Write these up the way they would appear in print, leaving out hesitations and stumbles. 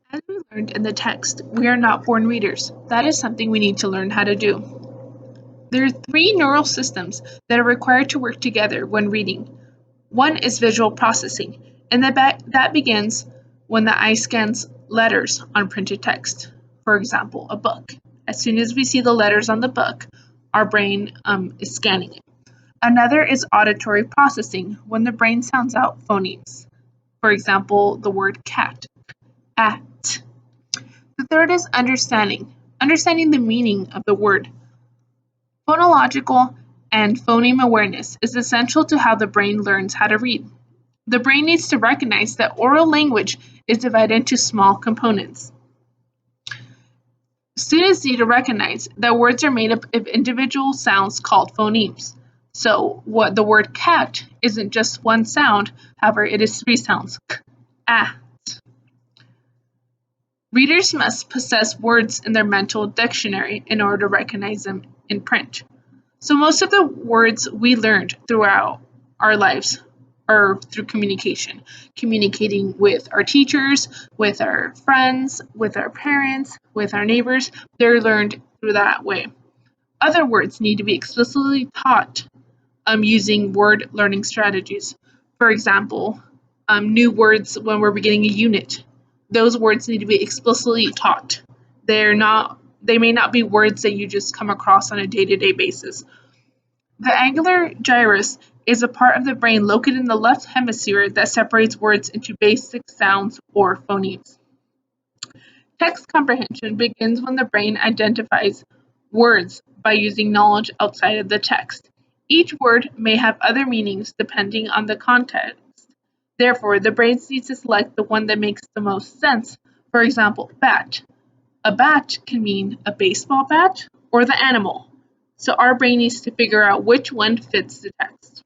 As we learned in the text, we are not born readers. That is something we need to learn how to do. There are three neural systems that are required to work together when reading. One is visual processing, and that begins when the eye scans letters on printed text. For example, a book. As soon as we see the letters on the book, our brain is scanning it. Another is auditory processing, when the brain sounds out phonemes. For example, the word cat, at. The third is understanding the meaning of the word. Phonological and phoneme awareness is essential to how the brain learns how to read. The brain needs to recognize that oral language is divided into small components. Students need to recognize that words are made up of individual sounds called phonemes. So, what the word cat isn't just one sound, however, it is three sounds. K, a. Readers must possess words in their mental dictionary in order to recognize them in print. So most of the words we learned throughout our lives are through communication. Communicating with our teachers, with our friends, with our parents, with our neighbors, they're learned through that way. Other words need to be explicitly taught using word learning strategies. For example, new words when we're beginning a unit. Those words need to be explicitly taught. They may not be words that you just come across on a day-to-day basis. The angular gyrus is a part of the brain located in the left hemisphere that separates words into basic sounds or phonemes. Text comprehension begins when the brain identifies words by using knowledge outside of the text. Each word may have other meanings depending on the context. Therefore, the brain needs to select the one that makes the most sense. For example, bat. A bat can mean a baseball bat or the animal. So our brain needs to figure out which one fits the text.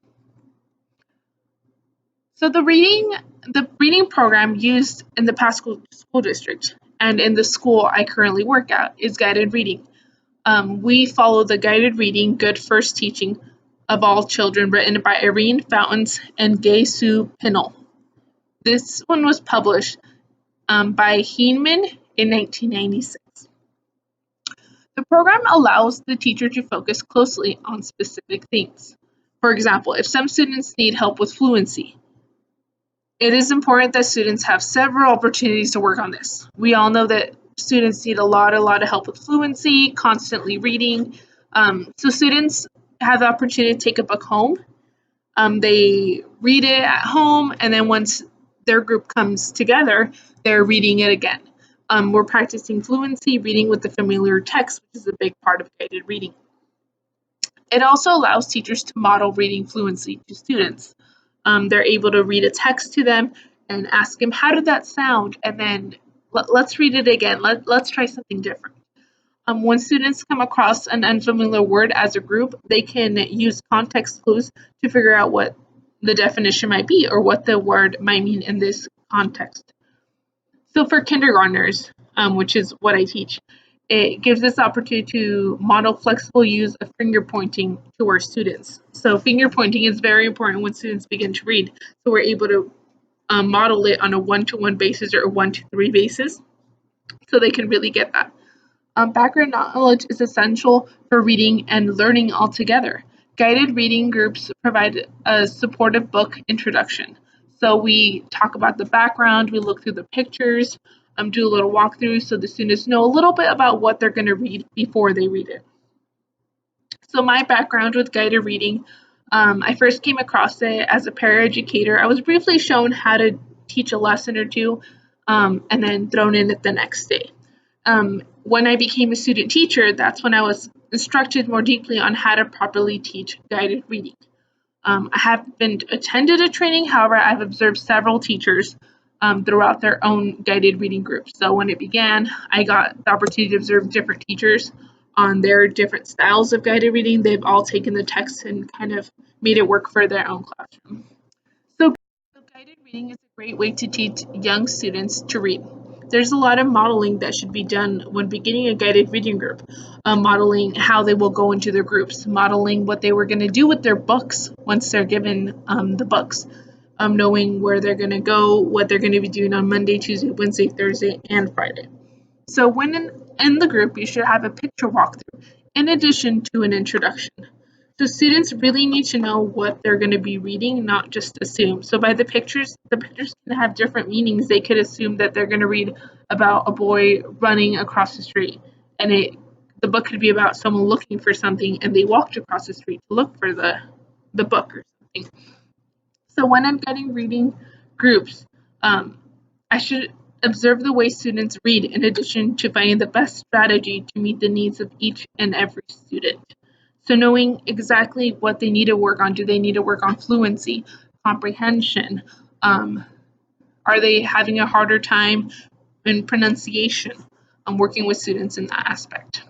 So the reading program used in the Pasco School District and in the school I currently work at is guided reading. We follow the guided reading Good First Teaching of All Children written by Irene Fountains and Gay Sue Pinnell. This one was published by Heinemann in 1996. The program allows the teacher to focus closely on specific things. For example, if some students need help with fluency, it is important that students have several opportunities to work on this. We all know that students need a lot of help with fluency, constantly reading. So students have the opportunity to take a book home. They read it at home, and then once their group comes together, they're reading it again. We're practicing fluency, reading with the familiar text, which is a big part of guided reading. It also allows teachers to model reading fluency to students. They're able to read a text to them and ask them, how did that sound? And then let's read it again. Let's try something different. When students come across an unfamiliar word as a group, they can use context clues to figure out what the definition might be or what the word might mean in this context. So for kindergartners, which is what I teach, it gives us the opportunity to model flexible use of finger pointing to our students. So finger pointing is very important when students begin to read. So we're able to model it on a 1-to-1 basis or a 1-to-3 basis so they can really get that. Background knowledge is essential for reading and learning altogether. Guided reading groups provide a supportive book introduction. So we talk about the background, we look through the pictures, do a little walkthrough so the students know a little bit about what they're going to read before they read it. So my background with guided reading, I first came across it as a paraeducator. I was briefly shown how to teach a lesson or two and then thrown in it the next day. When I became a student teacher, that's when I was instructed more deeply on how to properly teach guided reading. I haven't attended a training, however, I've observed several teachers throughout their own guided reading groups. So when it began, I got the opportunity to observe different teachers on their different styles of guided reading. They've all taken the text and kind of made it work for their own classroom. So guided reading is a great way to teach young students to read. There's a lot of modeling that should be done when beginning a guided reading group, modeling how they will go into their groups, modeling what they were going to do with their books once they're given the books, knowing where they're going to go, what they're going to be doing on Monday, Tuesday, Wednesday, Thursday, and Friday. So when in the group, you should have a picture walkthrough in addition to an introduction. So students really need to know what they're going to be reading, not just assume. So by the pictures can have different meanings. They could assume that they're going to read about a boy running across the street, and the book could be about someone looking for something, and they walked across the street to look for the book or something. So when I'm getting reading groups, I should observe the way students read in addition to finding the best strategy to meet the needs of each and every student. So knowing exactly what they need to work on. Do they need to work on fluency, comprehension? Are they having a harder time in pronunciation? I'm working with students in that aspect.